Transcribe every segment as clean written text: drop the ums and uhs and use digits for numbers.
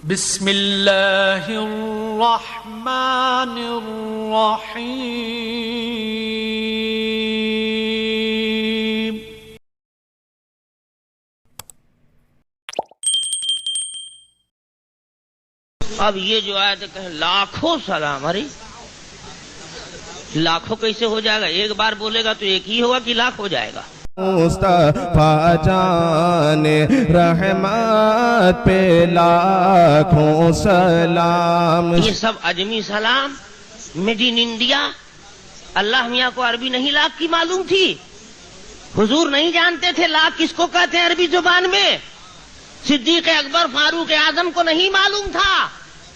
بسم اللہ الرحمن الرحیم. اب یہ جو آیت کہیں لاکھوں سلام، ارے لاکھوں کیسے ہو جائے گا؟ ایک بار بولے گا تو ایک ہی ہوگا کہ لاکھ ہو جائے گا؟ مصطفیٰ جان رحمت پہ لاکھوں سلام. یہ سب عجمی سلام، میڈ ان انڈیا. اللہ میاں کو عربی نہیں لاکھ کی معلوم تھی؟ حضور نہیں جانتے تھے لاکھ کس کو کہتے ہیں عربی زبان میں؟ صدیق اکبر فاروق اعظم کو نہیں معلوم تھا؟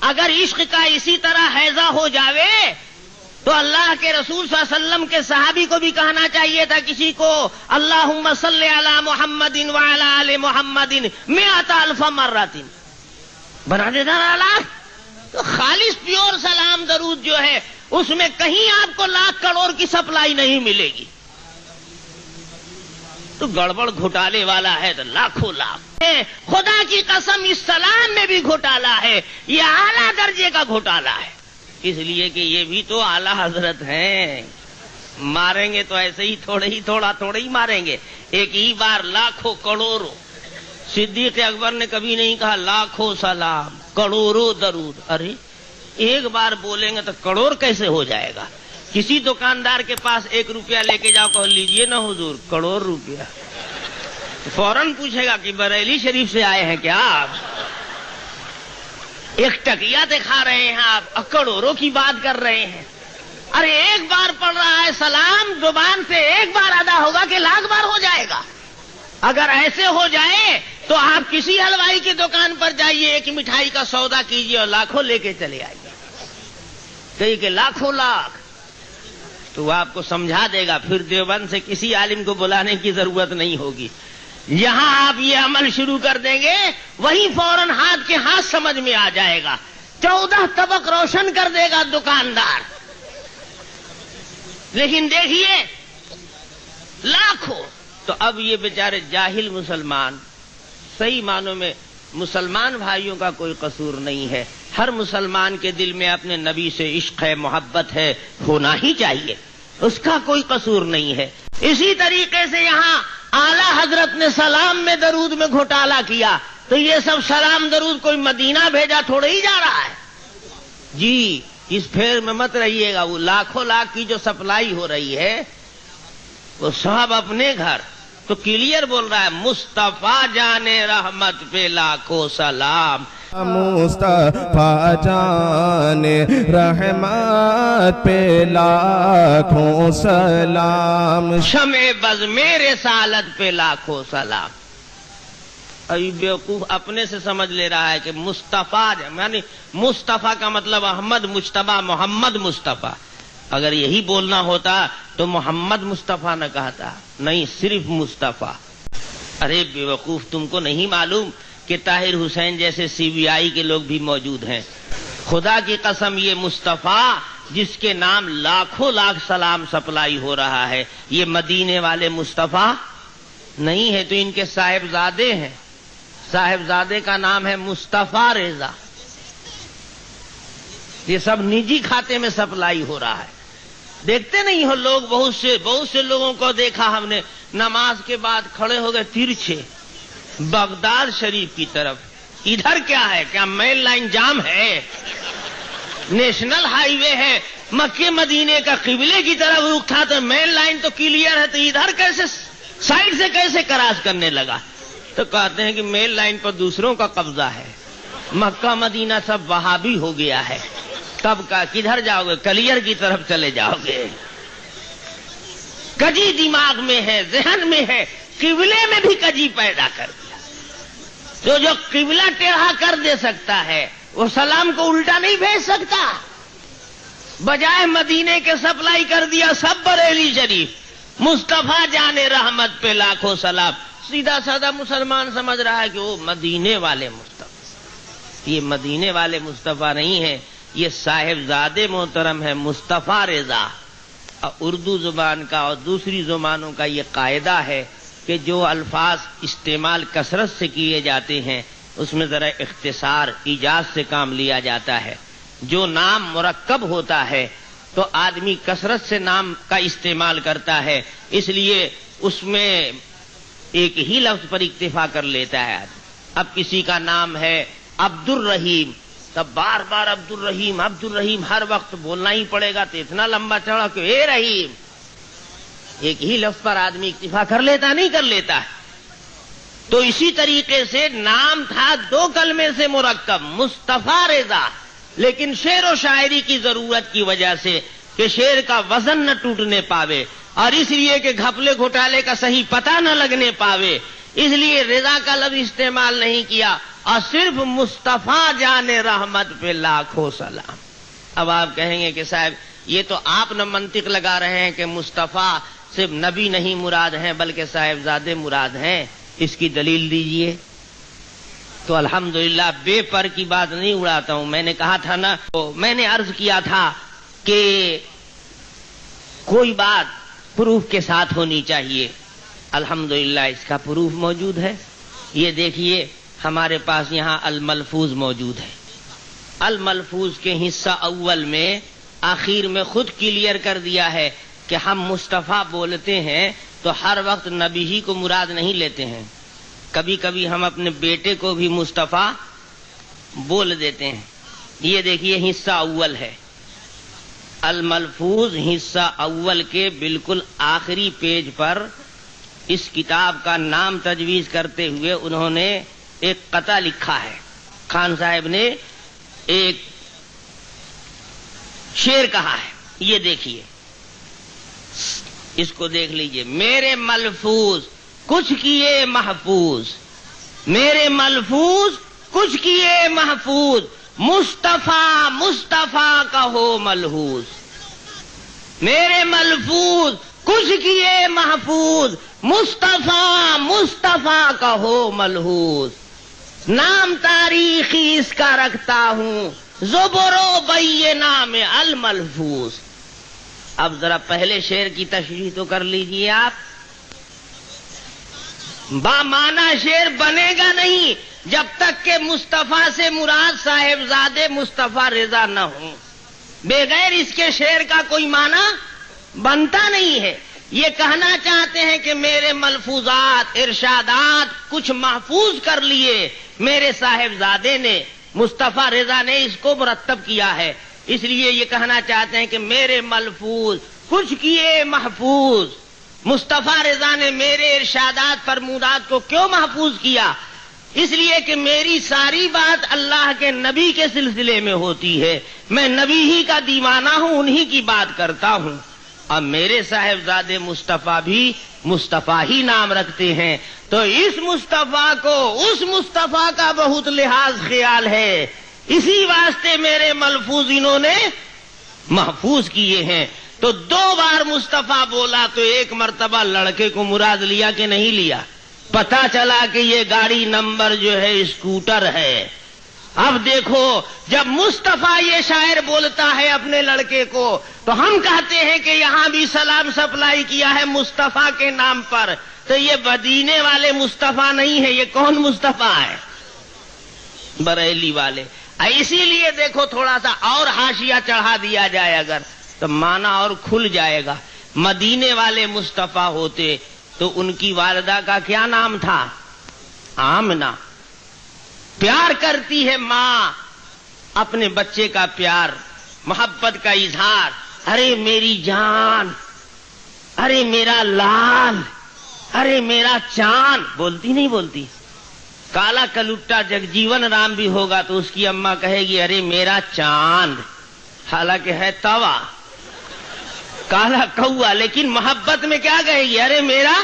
اگر عشق کا اسی طرح حیضہ ہو جاوے تو اللہ کے رسول صلی اللہ علیہ وسلم کے صحابی کو بھی کہنا چاہیے تھا کسی کو اللہم صلی علی محمد وعلی آل محمد 100,000 مرۃ. بنا دیتا نا لاکھ. تو خالص پیور سلام درود جو ہے اس میں کہیں آپ کو لاکھ کروڑ کی سپلائی نہیں ملے گی. تو گڑبڑ گھوٹالے والا ہے تو لاکھوں لاکھ. خدا کی قسم اس سلام میں بھی گھوٹالا ہے. یہ اعلیٰ درجے کا گھوٹالا ہے، اس لیے کہ یہ بھی تو اعلیٰ حضرت ہیں. ماریں گے تو ایسے ہی تھوڑے ہی ماریں گے. ایک ہی بار لاکھوں کروڑوں. صدیق اکبر نے کبھی نہیں کہا لاکھوں سلام کروڑوں درود. ارے ایک بار بولیں گے تو کروڑ کیسے ہو جائے گا؟ کسی دکاندار کے پاس 1 روپیہ لے کے جاؤ، کہو لیجئے نا حضور کروڑ روپیہ. فوراً پوچھے گا کہ بریلی شریف سے آئے ہیں کیا آپ؟ ایک ٹکیا دکھا رہے ہیں آپ، کروڑوں کی بات کر رہے ہیں. ارے ایک بار پڑھ رہا ہے سلام زبان سے، ایک بار ادا ہوگا کہ لاکھ بار ہو جائے گا؟ اگر ایسے ہو جائے تو آپ کسی حلوائی کی دکان پر جائیے، ایک مٹھائی کا سودا کیجیے اور لاکھوں لے کے چلے آئیے. کہیں کہ لاکھوں لاکھ تو وہ آپ کو سمجھا دے گا. پھر دیوبند سے کسی عالم کو بلانے کی ضرورت نہیں ہوگی. یہاں آپ یہ عمل شروع کر دیں گے وہیں فوراً ہاتھ کے ہاتھ سمجھ میں آ جائے گا. 14 طبق روشن کر دے گا دکاندار. لیکن دیکھیے لاکھوں. تو اب یہ بیچارے جاہل مسلمان، صحیح معنوں میں مسلمان بھائیوں کا کوئی قصور نہیں ہے. ہر مسلمان کے دل میں اپنے نبی سے عشق ہے، محبت ہے، ہونا ہی چاہیے، اس کا کوئی قصور نہیں ہے. اسی طریقے سے یہاں اعلیٰ حضرت نے سلام میں درود میں گھوٹالا کیا تو یہ سب سلام درود کوئی مدینہ بھیجا تھوڑے ہی جا رہا ہے. جی اس پھیر میں مت رہیے گا. وہ لاکھوں لاکھ کی جو سپلائی ہو رہی ہے وہ سب اپنے گھر. تو کلیئر بول رہا ہے مصطفیٰ جان رحمت پہ لاکھوں سلام. مصطفیٰ جان رحمت پہ لاکھوں سلام. شمع بز میرے رسالت پہ لاکھوں سلام. ابھی بیوقوف اپنے سے سمجھ لے رہا ہے کہ مصطفیٰ یعنی مصطفیٰ کا مطلب احمد مجتبیٰ محمد مصطفیٰ. اگر یہی بولنا ہوتا تو محمد مصطفیٰ نہ کہتا، نہیں صرف مصطفیٰ. ارے بیوقوف تم کو نہیں معلوم کہ طاہر حسین جیسے CBI کے لوگ بھی موجود ہیں. خدا کی قسم یہ مصطفیٰ جس کے نام لاکھوں لاکھ سلام سپلائی ہو رہا ہے یہ مدینے والے مصطفیٰ نہیں ہے، تو ان کے صاحبزادے ہیں. صاحبزادے کا نام ہے مصطفیٰ رضا. یہ سب نجی کھاتے میں سپلائی ہو رہا ہے. دیکھتے نہیں ہو لوگ، بہت سے لوگوں کو دیکھا ہم نے نماز کے بعد کھڑے ہو گئے ترچھے بغداد شریف کی طرف. ادھر کیا ہے؟ کیا مین لائن جام ہے؟ نیشنل ہائی وے ہے، مکے مدینے کا قبلے کی طرف رخ تھا تو مین لائن تو کلیئر ہے، تو ادھر کیسے سائڈ سے کیسے کراس کرنے لگا؟ تو کہتے ہیں کہ مین لائن پر دوسروں کا قبضہ ہے، مکہ مدینہ سب وہابی ہو گیا ہے. تب کا کدھر جاؤ گے؟ کلیئر کی طرف چلے جاؤ گے. کجی دماغ میں ہے، ذہن میں ہے، قبلے میں بھی کجی پیدا کر دیا. جو قبلہ ٹیڑھا کر دے سکتا ہے وہ سلام کو الٹا نہیں بھیج سکتا. بجائے مدینے کے سپلائی کر دیا سب بریلی شریف. مصطفیٰ جان رحمت پہ لاکھوں سلام. سیدھا سادہ مسلمان سمجھ رہا ہے کہ وہ مدینے والے مصطفیٰ. یہ مدینے والے مصطفیٰ نہیں ہے، یہ صاحبزادے محترم ہے مصطفیٰ رضا. اردو زبان کا اور دوسری زبانوں کا یہ قاعدہ ہے کہ جو الفاظ استعمال کثرت سے کیے جاتے ہیں اس میں ذرا اختصار ایجاز سے کام لیا جاتا ہے. جو نام مرکب ہوتا ہے تو آدمی کثرت سے نام کا استعمال کرتا ہے، اس لیے اس میں ایک ہی لفظ پر اکتفا کر لیتا ہے. اب کسی کا نام ہے عبد الرحیم، تب بار بار عبد الرحیم ہر وقت بولنا ہی پڑے گا تو اتنا لمبا چوڑا کہ اے رحیم. ایک ہی لفظ پر آدمی اکتفا کر لیتا نہیں کر لیتا ہے. تو اسی طریقے سے نام تھا 2 کلمے سے مرکب مصطفیٰ رضا، لیکن شعر و شاعری کی ضرورت کی وجہ سے کہ شعر کا وزن نہ ٹوٹنے پاوے اور اس لیے کہ گھپلے گھوٹالے کا صحیح پتہ نہ لگنے پاوے، اس لیے رضا کا لفظ استعمال نہیں کیا اور صرف مصطفیٰ جان رحمت پہ لاکھوں سلام. اب آپ کہیں گے کہ صاحب یہ تو آپ نہ منطق لگا رہے ہیں کہ مصطفیٰ صرف نبی نہیں مراد ہیں بلکہ صاحبزادے مراد ہیں، اس کی دلیل دیجئے. تو الحمدللہ بے پر کی بات نہیں اڑاتا ہوں. میں نے کہا تھا نا، میں نے عرض کیا تھا کہ کوئی بات پروف کے ساتھ ہونی چاہیے. الحمدللہ اس کا پروف موجود ہے. یہ دیکھیے ہمارے پاس یہاں الملفوظ موجود ہے. الملفوظ کے حصہ اول میں آخر میں خود کلیئر کر دیا ہے کہ ہم مصطفیٰ بولتے ہیں تو ہر وقت نبی ہی کو مراد نہیں لیتے ہیں، کبھی کبھی ہم اپنے بیٹے کو بھی مصطفیٰ بول دیتے ہیں. یہ دیکھیے حصہ اول ہے. الملفوظ حصہ اول کے بالکل آخری پیج پر اس کتاب کا نام تجویز کرتے ہوئے انہوں نے ایک قطع لکھا ہے. خان صاحب نے ایک شعر کہا ہے، یہ دیکھیے، اس کو دیکھ لیجئے. میرے ملفوظ کچھ کیے محفوظ، میرے ملفوظ کچھ کیے محفوظ، مصطفیٰ مصطفیٰ کا ہو ملحوظ. میرے ملفوظ کچھ کیے محفوظ، مصطفیٰ مصطفیٰ کا ہو ملحوظ. نام تاریخی اس کا رکھتا ہوں، زبر و بینہ میں الملفوظ. اب ذرا پہلے شعر کی تشریح تو کر لیجئے آپ. با معنی شعر بنے گا نہیں جب تک کہ مصطفیٰ سے مراد صاحبزادے مصطفیٰ رضا نہ ہوں. بغیر اس کے شعر کا کوئی معنی بنتا نہیں ہے. یہ کہنا چاہتے ہیں کہ میرے ملفوظات ارشادات کچھ محفوظ کر لیے میرے صاحبزادے نے، مصطفیٰ رضا نے اس کو مرتب کیا ہے. اس لیے یہ کہنا چاہتے ہیں کہ میرے ملفوظ کچھ کیے محفوظ. مصطفیٰ رضا نے میرے ارشادات فرمودات کو کیوں محفوظ کیا؟ اس لیے کہ میری ساری بات اللہ کے نبی کے سلسلے میں ہوتی ہے. میں نبی ہی کا دیوانہ ہوں، انہی کی بات کرتا ہوں. اب میرے صاحبزادے مصطفیٰ بھی مصطفیٰ ہی نام رکھتے ہیں، تو اس مصطفیٰ کو اس مصطفیٰ کا بہت لحاظ خیال ہے. اسی واسطے میرے ملفوظ انہوں نے محفوظ کیے ہیں. تو 2 بار مصطفیٰ بولا تو 1 مرتبہ لڑکے کو مراد لیا کہ نہیں لیا؟ پتا چلا کہ یہ گاڑی نمبر جو ہے اسکوٹر ہے. اب دیکھو جب مصطفیٰ یہ شاعر بولتا ہے اپنے لڑکے کو تو ہم کہتے ہیں کہ یہاں بھی سلام سپلائی کیا ہے مصطفیٰ کے نام پر، تو یہ مدینے والے مصطفیٰ نہیں ہے. یہ کون مصطفیٰ ہے؟ بریلی والے. اسی لیے دیکھو تھوڑا سا اور حاشیہ چڑھا دیا جائے اگر تو معنی اور کھل جائے گا. مدینے والے مصطفیٰ ہوتے تو ان کی والدہ کا کیا نام تھا؟ آمنہ. پیار کرتی ہے ماں اپنے بچے کا پیار، محبت کا اظہار. ارے میری جان، ارے میرا لال، ارے میرا چاند. بولتی نہیں بولتی؟ کالا کلوٹا جگجیون رام بھی ہوگا تو اس کی اماں کہے گی ارے میرا چاند، حالانکہ ہے توا. کالا کوا، لیکن محبت میں کیا کہے گی؟ ارے میرا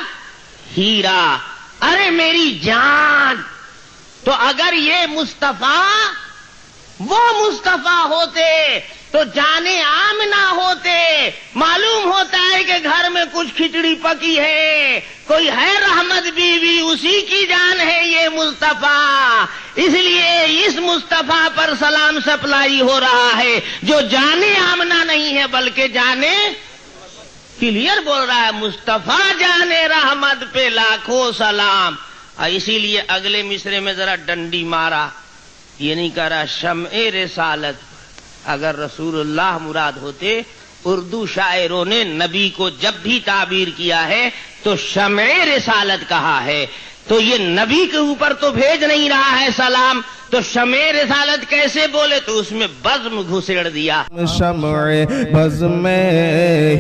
ہیرا، ارے میری جان. تو اگر یہ مصطفیٰ وہ مصطفیٰ ہوتے تو جانے آمنہ ہوتے. معلوم ہوتا ہے کہ گھر میں کچھ کھچڑی پکی ہے، کوئی ہے رحمت بیوی، اسی کی جان ہے یہ مصطفیٰ. اس لیے اس مصطفیٰ پر سلام سپلائی ہو رہا ہے جو جانے آمنہ نہیں ہے بلکہ جانے کلیئر بول رہا ہے. مصطفیٰ جانے رحمت پہ لاکھوں سلام. اسی لیے اگلے مصرے میں ذرا ڈنڈی مارا، یہ نہیں کہہ رہا شمع رسالت، اگر رسول اللہ مراد ہوتے اردو شاعروں نے نبی کو جب بھی تعبیر کیا ہے تو شمع رسالت کہا ہے، تو یہ نبی کے اوپر تو بھیج نہیں رہا ہے سلام، تو شمع رسالت کیسے بولے؟ تو اس میں بزم گھسیڑ دیا، شمع بزم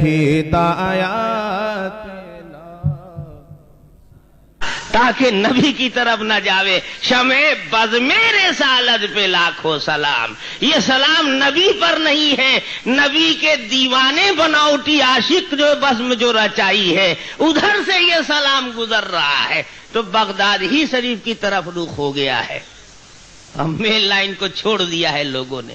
ہدایات تاکہ نبی کی طرف نہ جاوے۔ شمع بزم رسالت پہ لاکھوں سلام، یہ سلام نبی پر نہیں ہے، نبی کے دیوانے بناوٹی عاشق جو بزم جو رچائی ہے ادھر سے یہ سلام گزر رہا ہے، تو بغداد ہی شریف کی طرف رخ ہو گیا ہے، ہم مین لائن کو چھوڑ دیا ہے لوگوں نے۔